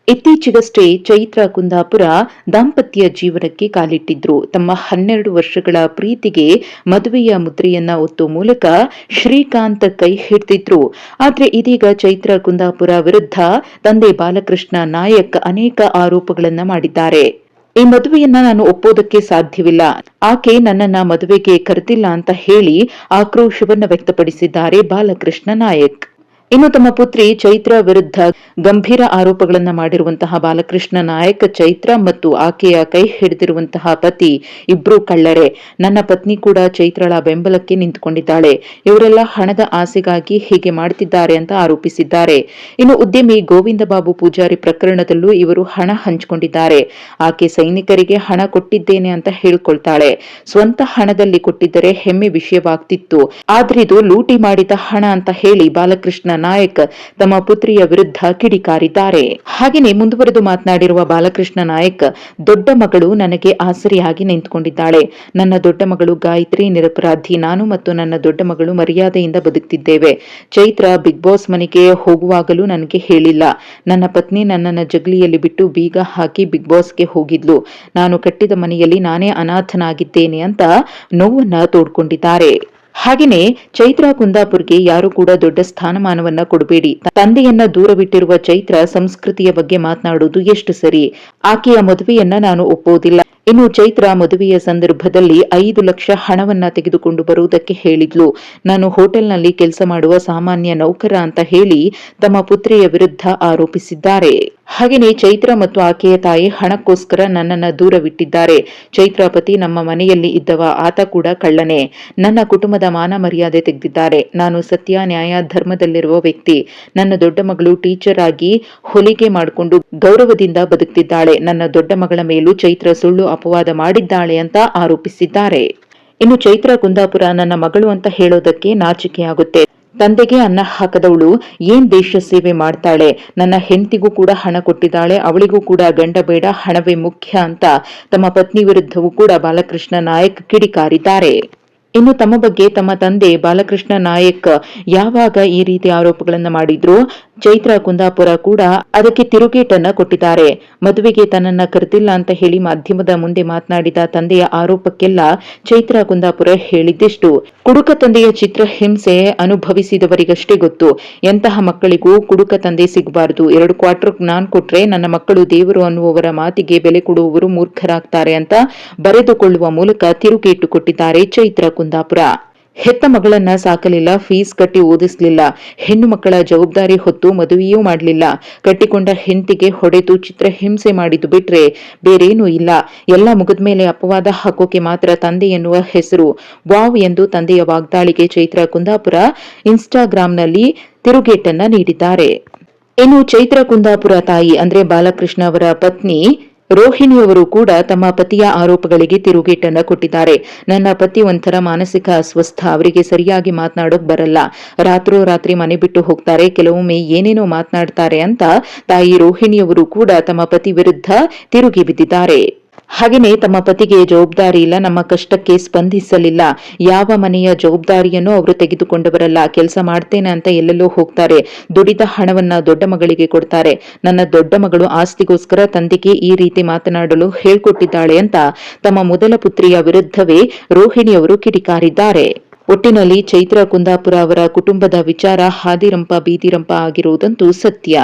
ಇತ್ತೀಚೆಗಷ್ಟೇ ಚೈತ್ರ ಕುಂದಾಪುರ ದಾಂಪತ್ಯ ಜೀವನಕ್ಕೆ ಕಾಲಿಟ್ಟಿದ್ರು. ತಮ್ಮ 12 ವರ್ಷಗಳ ಪ್ರೀತಿಗೆ ಮದುವೆಯ ಮುದ್ರೆಯನ್ನ ಒತ್ತುವ ಮೂಲಕ ಶ್ರೀಕಾಂತ್ ಕೈ ಹಿಡಿದಿದ್ರು. ಆದ್ರೆ ಇದೀಗ ಚೈತ್ರ ಕುಂದಾಪುರ ವಿರುದ್ಧ ತಂದೆ ಬಾಲಕೃಷ್ಣ ನಾಯಕ್ ಅನೇಕ ಆರೋಪಗಳನ್ನ ಮಾಡಿದ್ದಾರೆ. ಈ ಮದುವೆಯನ್ನ ನಾನು ಒಪ್ಪೋದಕ್ಕೆ ಸಾಧ್ಯವಿಲ್ಲ, ಆಕೆ ನನ್ನನ್ನ ಮದುವೆಗೆ ಕರೆದಿಲ್ಲ ಅಂತ ಹೇಳಿ ಆಕ್ರೋಶವನ್ನ ವ್ಯಕ್ತಪಡಿಸಿದ್ದಾರೆ ಬಾಲಕೃಷ್ಣ ನಾಯಕ್. ಇನ್ನು ತಮ್ಮ ಪುತ್ರಿ ಚೈತ್ರ ವಿರುದ್ಧ ಗಂಭೀರ ಆರೋಪಗಳನ್ನ ಮಾಡಿರುವಂತಹ ಬಾಲಕೃಷ್ಣ ನಾಯಕ್, ಚೈತ್ರ ಮತ್ತು ಆಕೆಯ ಕೈ ಹಿಡಿದಿರುವಂತಹ ಪತಿ ಇಬ್ರು ಕಳ್ಳರೆ. ನನ್ನ ಪತ್ನಿ ಕೂಡ ಚೈತ್ರಳ ಬೆಂಬಲಕ್ಕೆ ನಿಂತುಕೊಂಡಿದ್ದಾಳೆ. ಇವರೆಲ್ಲ ಹಣದ ಆಸೆಗಾಗಿ ಹೀಗೆ ಮಾಡ್ತಿದ್ದಾರೆ ಅಂತ ಆರೋಪಿಸಿದ್ದಾರೆ. ಇನ್ನು ಉದ್ಯಮಿ ಗೋವಿಂದ ಬಾಬು ಪೂಜಾರಿ ಪ್ರಕರಣದಲ್ಲೂ ಇವರು ಹಣ ಹಂಚಿಕೊಂಡಿದ್ದಾರೆ. ಆಕೆ ಸೈನಿಕರಿಗೆ ಹಣ ಕೊಟ್ಟಿದ್ದೇನೆ ಅಂತ ಹೇಳ್ಕೊಳ್ತಾಳೆ. ಸ್ವಂತ ಹಣದಲ್ಲಿ ಕೊಟ್ಟಿದ್ದರೆ ಹೆಮ್ಮೆ ವಿಷಯವಾಗ್ತಿತ್ತು, ಆದ್ರಿದು ಲೂಟಿ ಮಾಡಿದ ಹಣ ಅಂತ ಹೇಳಿ ಬಾಲಕೃಷ್ಣ ನಾಯಕ್ ತಮ್ಮ ಪುತ್ರಿಯ ವಿರುದ್ಧ ಕಿಡಿಕಾರಿದ್ದಾರೆ. ಹಾಗೆಯೇ ಮುಂದುವರೆದು ಮಾತನಾಡಿರುವ ಬಾಲಕೃಷ್ಣ ನಾಯಕ್, ದೊಡ್ಡ ಮಗಳು ನನಗೆ ಆಸರೆಯಾಗಿ ನಿಂತುಕೊಂಡಿದ್ದಾಳೆ. ನನ್ನ ದೊಡ್ಡ ಮಗಳು ಗಾಯತ್ರಿ ನಿರಪರಾಧಿ. ನಾನು ಮತ್ತು ನನ್ನ ದೊಡ್ಡ ಮಗಳು ಮರ್ಯಾದೆಯಿಂದ ಬದುಕ್ತಿದ್ದೇವೆ. ಚೈತ್ರ ಬಿಗ್ ಬಾಸ್ ಮನೆಗೆ ಹೋಗುವಾಗಲೂ ನನಗೆ ಹೇಳಿಲ್ಲ. ನನ್ನ ಪತ್ನಿ ನನ್ನನ್ನು ಜಗಲಿಯಲ್ಲಿ ಬಿಟ್ಟು ಬೀಗ ಹಾಕಿ ಬಿಗ್ ಬಾಸ್ಗೆ ಹೋಗಿದ್ಲು. ನಾನು ಕಟ್ಟಿದ ಮನೆಯಲ್ಲಿ ನಾನೇ ಅನಾಥನಾಗಿದ್ದೇನೆ ಅಂತ ನೋವನ್ನ ತೋಡ್ಕೊಂಡಿದ್ದಾರೆ. ಹಾಗೆಯೇ ಚೈತ್ರ ಕುಂದಾಪುರ್ಗೆ ಯಾರು ಕೂಡ ದೊಡ್ಡ ಸ್ಥಾನಮಾನವನ್ನ ಕೊಡಬೇಡಿ. ತಂದೆಯನ್ನ ದೂರವಿಟ್ಟಿರುವ ಚೈತ್ರ ಸಂಸ್ಕೃತಿಯ ಬಗ್ಗೆ ಮಾತನಾಡುವುದು ಎಷ್ಟು ಸರಿ? ಆಕೆಯ ಮದುವೆಯನ್ನ ನಾನು ಒಪ್ಪೋದಿಲ್ಲ. ಇನ್ನು ಚೈತ್ರ ಮದುವೆಯ ಸಂದರ್ಭದಲ್ಲಿ 5 ಲಕ್ಷ ಹಣವನ್ನ ತೆಗೆದುಕೊಂಡು ಬರುವುದಕ್ಕೆ ಹೇಳಿದ್ಲು. ನಾನು ಹೋಟೆಲ್ನಲ್ಲಿ ಕೆಲಸ ಮಾಡುವ ಸಾಮಾನ್ಯ ನೌಕರ ಅಂತ ಹೇಳಿ ತಮ್ಮ ಪುತ್ರಿಯ ವಿರುದ್ಧ ಆರೋಪಿಸಿದ್ದಾರೆ. ಹಾಗೆಯೇ ಚೈತ್ರ ಮತ್ತು ಆಕೆಯ ತಾಯಿ ಹಣಕ್ಕೋಸ್ಕರ ನನ್ನನ್ನ ದೂರವಿಟ್ಟಿದ್ದಾರೆ. ಚೈತ್ರ ಪತಿ ನಮ್ಮ ಮನೆಯಲ್ಲಿ ಇದ್ದವ, ಆತ ಕೂಡ ಕಳ್ಳನೇ. ನನ್ನ ಕುಟುಂಬದ ಮಾನ ಮರ್ಯಾದೆ ತೆಗೆದಿದ್ದಾರೆ. ನಾನು ಸತ್ಯ, ನ್ಯಾಯ, ಧರ್ಮದಲ್ಲಿರುವ ವ್ಯಕ್ತಿ. ನನ್ನ ದೊಡ್ಡ ಮಗಳು ಟೀಚರ್ ಆಗಿ ಹೊಲಿಗೆ ಮಾಡಿಕೊಂಡು ಗೌರವದಿಂದ ಬದುಕ್ತಿದ್ದಾಳೆ. ನನ್ನ ದೊಡ್ಡ ಮಗಳ ಮೇಲೂ ಚೈತ್ರ ಸುಳ್ಳು ಅಪವಾದ ಮಾಡಿದ್ದಾಳೆ ಅಂತ ಆರೋಪಿಸಿದ್ದಾರೆ. ಇನ್ನು ಚೈತ್ರ ಕುಂದಾಪುರ ನನ್ನ ಮಗಳು ಅಂತ ಹೇಳೋದಕ್ಕೆ ನಾಚಿಕೆಯಾಗುತ್ತೆ. ತಂದೆಗೆ ಅನ್ನ ಹಾಕದವಳು ಏನ್ ದೇಶ ಸೇವೆ ಮಾಡ್ತಾಳೆ? ನನ್ನ ಹೆಂಡತಿಗೂ ಕೂಡ ಹಣ ಕೊಟ್ಟಿದ್ದಾಳೆ, ಅವಳಿಗೂ ಕೂಡ ಗಂಡ ಬೇಡ, ಹಣವೇ ಮುಖ್ಯ ಅಂತ ತಮ್ಮ ಪತ್ನಿ ವಿರುದ್ಧವೂ ಕೂಡ ಬಾಲಕೃಷ್ಣ ನಾಯಕ್ ಕಿಡಿಕಾರಿದ್ದಾರೆ. ಇನ್ನು ತಮ್ಮ ಬಗ್ಗೆ ತಮ್ಮ ತಂದೆ ಬಾಲಕೃಷ್ಣ ನಾಯಕ್ ಯಾವಾಗ ಈ ರೀತಿ ಆರೋಪಗಳನ್ನ ಮಾಡಿದ್ರು, ಚೈತ್ರ ಕುಂದಾಪುರ ಕೂಡ ಅದಕ್ಕೆ ತಿರುಗೇಟನ್ನ ಕೊಟ್ಟಿದ್ದಾರೆ. ಮದುವೆಗೆ ತನ್ನನ್ನ ಕರೆದಿಲ್ಲ ಅಂತ ಹೇಳಿ ಮಾಧ್ಯಮದ ಮುಂದೆ ಮಾತನಾಡಿದ ತಂದೆಯ ಆರೋಪಕ್ಕೆಲ್ಲ ಚೈತ್ರ ಕುಂದಾಪುರ ಹೇಳಿದ್ದಿಷ್ಟು, ಕುಡುಕ ತಂದೆಯ ಚಿತ್ರಹಿಂಸೆ ಅನುಭವಿಸಿದವರಿಗಷ್ಟೇ ಗೊತ್ತು. ಎಂತಹ ಮಕ್ಕಳಿಗೂ ಕುಡುಕ ತಂದೆ ಸಿಗಬಾರದು. 2 ಕ್ವಾರ್ಟರ್ ನಾನ್ ಕೊಟ್ರೆ ನನ್ನ ಮಕ್ಕಳು ದೇವರು ಅನ್ನುವವರ ಮಾತಿಗೆ ಬೆಲೆ ಕೊಡುವವರು ಮೂರ್ಖರಾಗ್ತಾರೆ ಅಂತ ಬರೆದುಕೊಳ್ಳುವ ಮೂಲಕ ತಿರುಗೇಟು ಕೊಟ್ಟಿದ್ದಾರೆ ಚೈತ್ರ ಕುಂದಾಪುರ. ಹೆತ್ತ ಮಗಳನ್ನ ಸಾಕಲಿಲ್ಲ, ಫೀಸ್ ಕಟ್ಟಿ ಓದಿಸ್ಲಿಲ್ಲ, ಹೆಣ್ಣು ಮಕ್ಕಳ ಜವಾಬ್ದಾರಿ ಹೊತ್ತು ಮದುವೆಯೂ ಮಾಡಲಿಲ್ಲ, ಕಟ್ಟಿಕೊಂಡ ಹೆಂಡತಿಗೆ ಹೊಡೆದು ಚಿತ್ರಹಿಂಸೆ ಮಾಡಿದ್ದು ಬಿಟ್ರೆ ಬೇರೇನೂ ಇಲ್ಲ. ಎಲ್ಲ ಮುಗಿದ್ಮೇಲೆ ಅಪವಾದ ಹಾಕೋಕೆ ಮಾತ್ರ ತಂದೆ ಎನ್ನುವ ಹೆಸರು. ವಾವ್ ಎಂದು ತಂದೆಯ ವಾಗ್ದಾಳಿಗೆ ಚೈತ್ರ ಕುಂದಾಪುರ ಇನ್ಸ್ಟಾಗ್ರಾಂನಲ್ಲಿ ತಿರುಗೇಟನ್ನ ನೀಡಿದ್ದಾರೆ. ಇನ್ನು ಚೈತ್ರ ಕುಂದಾಪುರ ತಾಯಿ ಅಂದ್ರೆ ಬಾಲಕೃಷ್ಣ ಅವರ ಪತ್ನಿ ರೋಹಿಣಿಯವರು ಕೂಡ ತಮ್ಮ ಪತಿಯ ಆರೋಪಗಳಿಗೆ ತಿರುಗೇಟನ್ನ ಕೊಟ್ಟಿದ್ದಾರೆ. ನನ್ನ ಪತಿ ಒಂಥರ ಮಾನಸಿಕ ಅಸ್ವಸ್ಥ, ಅವರಿಗೆ ಸರಿಯಾಗಿ ಮಾತನಾಡೋಕ್ ಬರಲ್ಲ, ರಾತ್ರೋರಾತ್ರಿ ಮನೆ ಬಿಟ್ಟು ಹೋಗ್ತಾರೆ, ಕೆಲವೊಮ್ಮೆ ಏನೇನೋ ಮಾತನಾಡ್ತಾರೆ ಅಂತ ತಾಯಿ ರೋಹಿಣಿಯವರು ಕೂಡ ತಮ್ಮ ಪತಿ ವಿರುದ್ಧ ತಿರುಗಿ ಬಿದ್ದಿದ್ದಾರೆ. ಹಾಗೆಯೇ ತಮ್ಮ ಪತಿಗೆ ಜವಾಬ್ದಾರಿ ಇಲ್ಲ, ನಮ್ಮ ಕಷ್ಟಕ್ಕೆ ಸ್ಪಂದಿಸಲಿಲ್ಲ, ಯಾವ ಮನೆಯ ಜವಾಬ್ದಾರಿಯನ್ನು ಅವರು ತೆಗೆದುಕೊಂಡವರಲ್ಲ, ಕೆಲಸ ಮಾಡ್ತೇನೆ ಅಂತ ಎಲ್ಲೆಲ್ಲೋ ಹೋಗ್ತಾರೆ, ದುಡಿದ ಹಣವನ್ನ ದೊಡ್ಡ ಮಗಳಿಗೆ ಕೊಡ್ತಾರೆ, ನನ್ನ ದೊಡ್ಡ ಮಗಳು ಆಸ್ತಿಗೋಸ್ಕರ ತಂದೆಗೆ ಈ ರೀತಿ ಮಾತನಾಡಲು ಹೇಳ್ಕೊಟ್ಟಿದ್ದಾಳೆ ಅಂತ ತಮ್ಮ ಮೊದಲ ಪುತ್ರಿಯ ವಿರುದ್ಧವೇ ರೋಹಿಣಿಯವರು ಕಿಡಿಕಾರಿದ್ದಾರೆ. ಒಟ್ಟಿನಲ್ಲಿ ಚೈತ್ರ ಕುಂದಾಪುರ ಅವರ ಕುಟುಂಬದ ವಿಚಾರ ಹಾದಿರಂಪ ಬೀದಿರಂಪ ಆಗಿರುವುದಂತೂ ಸತ್ಯ.